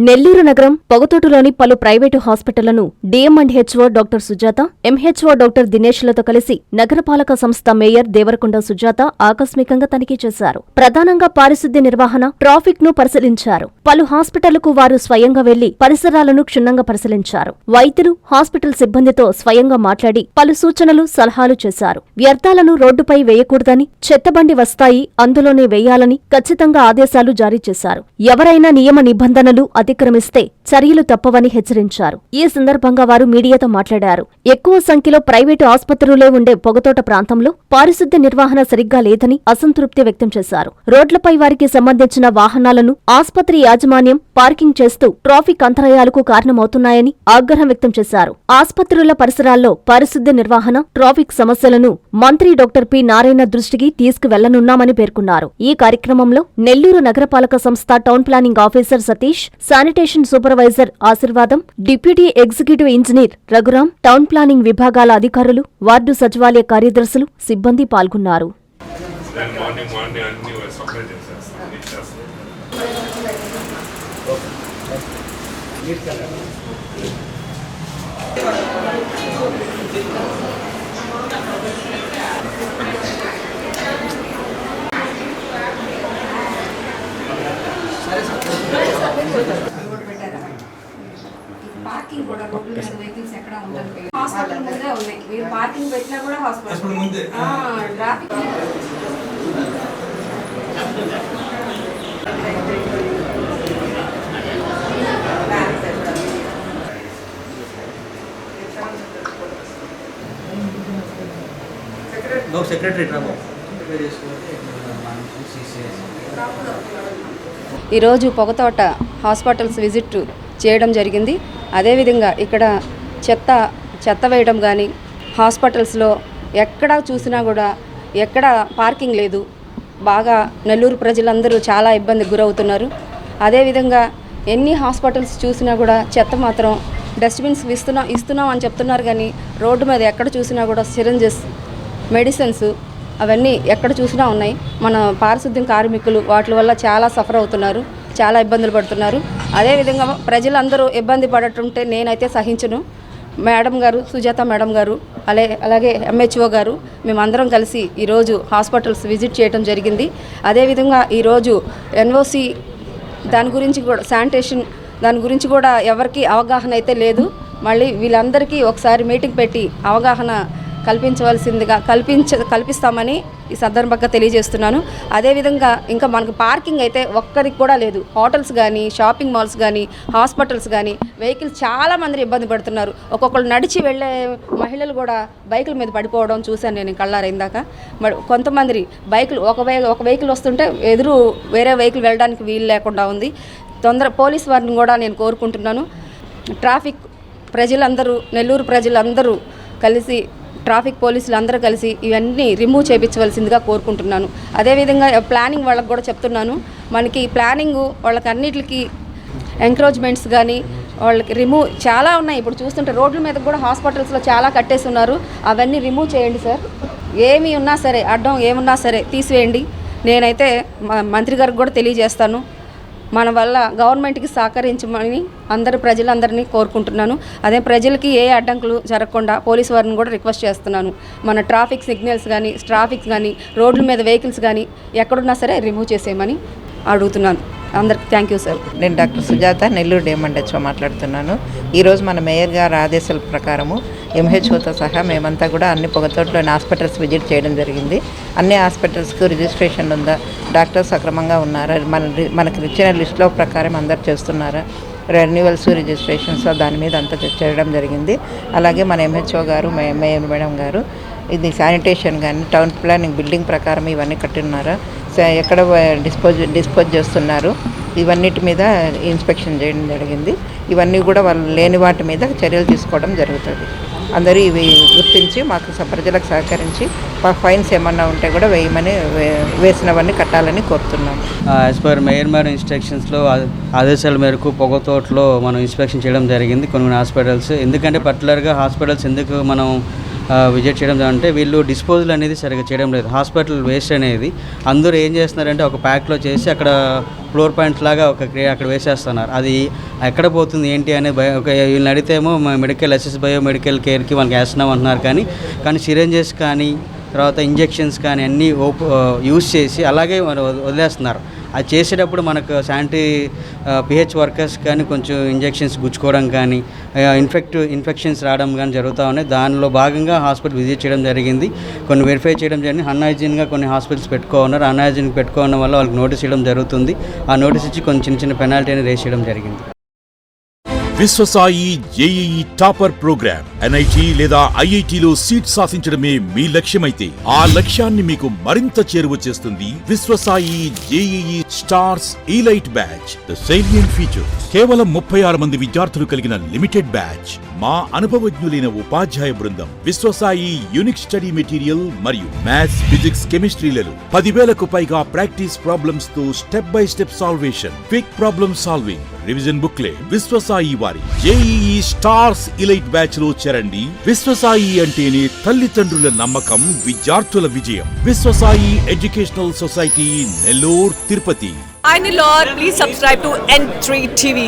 నెల్లూరు నగరం పొగతోటులోని పలు ప్రైవేటు హాస్పిటళ్లను DMHO doctor Sujatha, MHO doctor దినేష్లతో కలిసి నగరపాలక సంస్థ మేయర్ దేవరకొండ సుజాత ఆకస్మికంగా తనిఖీ చేశారు. ప్రధానంగా పారిశుద్ధ్య నిర్వహణ, ట్రాఫిక్ ను పరిశీలించారు. పలు హాస్పిటళ్లకు వారు స్వయంగా వెళ్లి పరిసరాలను క్షుణ్ణంగా పరిశీలించారు. వైద్యులు, హాస్పిటల్ సిబ్బందితో స్వయంగా మాట్లాడి పలు సూచనలు, సలహాలు చేశారు. వ్యర్థాలను రోడ్డుపై వేయకూడదని, చెత్తబండి వస్తాయి అందులోనే వేయాలని ఖచ్చితంగా ఆదేశాలు జారీ చేశారు. ఎవరైనా నియమ నిబంధనలు అతిక్రమిస్తే చర్యలు తప్పవని హెచ్చరించారు. ఈ సందర్భంగా వారు మీడియాతో మాట్లాడారు. ఎక్కువ సంఖ్యలో ప్రైవేటు ఆస్పత్రులే ఉండే పొగతోట ప్రాంతంలో పారిశుద్ధ్య నిర్వహణ సరిగ్గా లేదని అసంతృప్తి వ్యక్తం చేశారు. రోడ్లపై వారికి సంబంధించిన వాహనాలను ఆస్పత్రి యాజమాన్యం పార్కింగ్ చేస్తూ ట్రాఫిక్ అంతరాయాలకు కారణమవుతున్నాయని ఆగ్రహం వ్యక్తం చేశారు. ఆస్పత్రుల పరిసరాల్లో పారిశుద్ధ్య నిర్వహణ, ట్రాఫిక్ సమస్యలను మంత్రి డాక్టర్ పి. నారాయణ దృష్టికి తీసుకువెళ్లనున్నామని పేర్కొన్నారు. ఈ కార్యక్రమంలో నెల్లూరు నగరపాలక సంస్థ town planning officer Satish, sanitation supervisor Aseervadam, deputy executive engineer Raghuram, town planning విభాగాల అధికారులు, వార్డు సచివాలయ కార్యదర్శులు, సిబ్బంది పాల్గొన్నారు. పార్కింగ్ కూడా రోడ్ల మీద వెహికల్స్ ఎక్కడ ఉండదు. హాస్పిటల్ ముందే ఉన్నాయి. మీరు పార్కింగ్ పెట్టినా కూడా హాస్పిటల్ ముందే. ట్రాఫిక్ ఈరోజు పొగతోట హాస్పిటల్స్ విజిట్ చేయడం జరిగింది. అదేవిధంగా ఇక్కడ చెత్త వేయడం కానీ, హాస్పిటల్స్లో ఎక్కడ చూసినా కూడా ఎక్కడ పార్కింగ్ లేదు. బాగా నెల్లూరు ప్రజలందరూ చాలా ఇబ్బందికి గురవుతున్నారు. అదేవిధంగా ఎన్ని హాస్పిటల్స్ చూసినా కూడా చెత్త మాత్రం డస్ట్బిన్స్ ఇస్తున్నాం అని చెప్తున్నారు కానీ రోడ్డు మీద ఎక్కడ చూసినా కూడా సిరంజెస్, మెడిసిన్స్ అవన్నీ ఎక్కడ చూసినా ఉన్నాయి. మన పారిశుద్ధ్యం కార్మికులు వాటి వల్ల చాలా సఫర్ అవుతున్నారు, చాలా ఇబ్బందులు పడుతున్నారు. అదేవిధంగా ప్రజలందరూ ఇబ్బంది పడటుంటే నేనైతే సహించను. మేడం గారు, సుజాత మేడం గారు, అలాగే ఎంహెచ్ఓ గారు, మేమందరం కలిసి ఈరోజు హాస్పిటల్స్ విజిట్ చేయడం జరిగింది. అదేవిధంగా ఈరోజు ఎన్ఓసి దాని గురించి కూడా, శానిటేషన్ దాని గురించి కూడా ఎవరికి అవగాహన అయితే లేదు. మళ్ళీ వీళ్ళందరికీ ఒకసారి మీటింగ్ పెట్టి అవగాహన కల్పిస్తామని ఈ సందర్భంగా తెలియజేస్తున్నాను. అదేవిధంగా ఇంకా మనకు పార్కింగ్ అయితే ఒక్కరికి కూడా లేదు. హోటల్స్ కానీ, షాపింగ్ మాల్స్ కానీ, హాస్పిటల్స్ కానీ వెహికల్స్ చాలామంది ఇబ్బంది పడుతున్నారు. ఒక్కొక్కరు నడిచి వెళ్ళే మహిళలు కూడా బైకుల మీద పడిపోవడం చూశాను నేను కళ్ళారా ఇందాక. కొంతమంది బైకులు ఒక వెహికల్ వస్తుంటే ఎదురు వేరే వెహికల్ వెళ్ళడానికి వీలు లేకుండా ఉంది. పోలీస్ వారిని కూడా నేను కోరుకుంటున్నాను. ట్రాఫిక్ ప్రజలందరూ, నెల్లూరు ప్రజలందరూ కలిసి, ట్రాఫిక్ పోలీసులు అందరూ కలిసి ఇవన్నీ రిమూవ్ చేయించవలసిందిగా కోరుకుంటున్నాను. అదేవిధంగా ప్లానింగ్ వాళ్ళకి కూడా చెప్తున్నాను. మనకి ప్లానింగు వాళ్ళకి అన్నిటికీ ఎంకరేజ్మెంట్స్ కానీ వాళ్ళకి రిమూవ్ చాలా ఉన్నాయి. ఇప్పుడు చూస్తుంటే రోడ్ల మీద కూడా హాస్పిటల్స్లో చాలా కట్టేసి ఉన్నారు. అవన్నీ రిమూవ్ చేయండి సార్. ఏమి ఉన్నా సరే, అడ్డం ఏమున్నా సరే తీసివేయండి. నేనైతే మంత్రి గారికి కూడా తెలియజేస్తాను. మన వల్ల గవర్నమెంట్కి సహకరించమని ప్రజలందరినీ కోరుకుంటున్నాను. అదే ప్రజలకి ఏ అడ్డంకులు జరగకుండా పోలీసు వారిని కూడా రిక్వెస్ట్ చేస్తున్నాను. మన ట్రాఫిక్ సిగ్నల్స్ కానీ, ట్రాఫిక్ కానీ, రోడ్ల మీద వెహికల్స్ కానీ ఎక్కడున్నా సరే రిమూవ్ చేసేయమని అడుగుతున్నాను. అందరికి థ్యాంక్ యూ సార్. నేను డాక్టర్ సుజాత, నెల్లూరు డిఎం&హెచ్ఓ మాట్లాడుతున్నాను. ఈరోజు మన మేయర్ గారి ఆదేశాల ప్రకారము ఎంహెచ్ఓతో సహా మేమంతా కూడా అన్ని పొగతోటలోని హాస్పిటల్స్ విజిట్ చేయడం జరిగింది. అన్ని హాస్పిటల్స్కు రిజిస్ట్రేషన్ ఉందా, డాక్టర్స్ సక్రమంగా ఉన్నారా, మనకు ఇచ్చిన లిస్టులో ప్రకారం అందరు చేస్తున్నారా, రెన్యువల్స్, రిజిస్ట్రేషన్స్ దాని మీద అంతా చేయడం జరిగింది. అలాగే మన ఎంహెచ్ఓ గారు, మేయర్ మేడం గారు ఇది శానిటేషన్ కానీ, టౌన్ ప్లానింగ్ బిల్డింగ్ ప్రకారం ఇవన్నీ కట్టున్నారా, ఎక్కడ డిస్పోజ్ చేస్తున్నారు, ఇవన్నిటి మీద ఇన్స్పెక్షన్ చేయడం జరిగింది. ఇవన్నీ కూడా వాళ్ళు లేని వాటి మీద చర్యలు తీసుకోవడం జరుగుతుంది. అందరూ ఇవి గుర్తించి మాకు ప్రజలకు సహకరించి ఫైన్స్ ఏమన్నా ఉంటే కూడా వేసినవన్నీ కట్టాలని కోరుతున్నాము. యాజ్ పర్ మేయర్ మేడం ఇన్స్ట్రక్షన్స్లో ఆదేశాల మేరకు పొగతోటలో మనం ఇన్స్పెక్షన్ చేయడం జరిగింది కొన్ని హాస్పిటల్స్. ఎందుకంటే పర్టికులర్గా హాస్పిటల్స్ ఎందుకు మనం విజిట్ చేయడం అంటే వీళ్ళు డిస్పోజల్ అనేది సరిగ్గా చేయడం లేదు. హాస్పిటల్ వేస్ట్ అనేది అందరూ ఏం చేస్తున్నారంటే ఒక ప్యాక్లో చేసి అక్కడ ఫ్లోర్ పాయింట్ లాగా అక్కడ వేసేస్తున్నారు. అది ఎక్కడ పోతుంది ఏంటి అనే వీళ్ళని అడిగితేమో మెడికల్ బయోమెడికల్ కేర్కి వాళ్ళకి వేస్తున్నాం అంటున్నారు. కానీ సిరెంజెస్ కానీ తర్వాత ఇంజెక్షన్స్ కానీ అన్నీ యూజ్ చేసి అలాగే వదిలేస్తున్నారు. అది చేసేటప్పుడు మనకు పిహెచ్ వర్కర్స్ కానీ కొంచెం ఇంజెక్షన్స్ గుచ్చుకోవడం కానీ ఇన్ఫెక్షన్స్ రావడం కానీ జరుగుతూ ఉన్నాయి. దానిలో భాగంగా హాస్పిటల్ విజిట్ చేయడం జరిగింది. కొన్ని వెరిఫై చేయడం జరిగింది. అన్హైజీన్గా కొన్ని హాస్పిటల్స్ పెట్టుకోన్నారు. అన్హైజీన్ పెట్టుకోవడం వల్ల వాళ్ళకి నోటీస్ ఇవ్వడం జరుగుతుంది. ఆ నోటీస్ ఇచ్చి కొన్ని చిన్న పెనాల్టీ అనేది రేస్ చేయడం జరిగింది. Viswasai JEE topper program NIT లేదా ఐఐటిలో సీట్ సాధించడమే మీ లక్ష్యమైతే ఆ లక్ష్యాన్ని మీకు మరింత చేరువ చేస్తుంది Viswasai JEE stars elite batch. The salient feature కేవలం 36 మంది విద్యార్థులు కలిగిన లిమిటెడ్ బ్యాచ్. మా అనుభవజ్ఞులైన ఉపాధ్యాయ బృందం, విశ్వసాయి యూనిక్ స్టడీ మెటీరియల్ మరియు మ్యాథ్స్, ఫిజిక్స్, కెమిస్ట్రీలలో 10,000కు పైగా ప్రాక్టీస్ ప్రాబ్లమ్స్ తో step by step salvation, quick problem solving, revision booklet. Viswasai వారి జేఈఈ స్టార్స్ ఇలైట్ బ్యాచ్ లో చేరండి. విశ్వసాయి అంటేనే తల్లిదండ్రుల నమ్మకం, విద్యార్థుల విజయం. Viswasai educational society, Nellore, Tirupati. Hi Nilor, please subscribe to N3 TV.